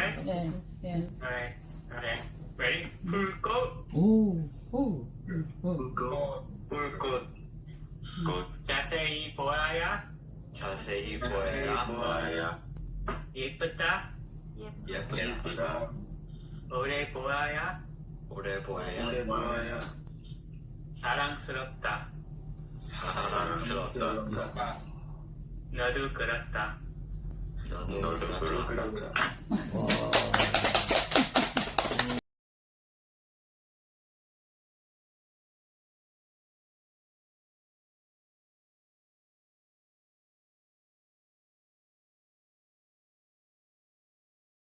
guys? Yeah, yeah. Alright, okay. Ready? Full coat. Full Go. Full coat. 자세히 보아야 자세히 보아야 예쁘다. 예쁘다. 오래 보아야 오래 보아야 사랑스럽다. 사랑스럽다. 너도 그렇다. 너도 그렇다. 와.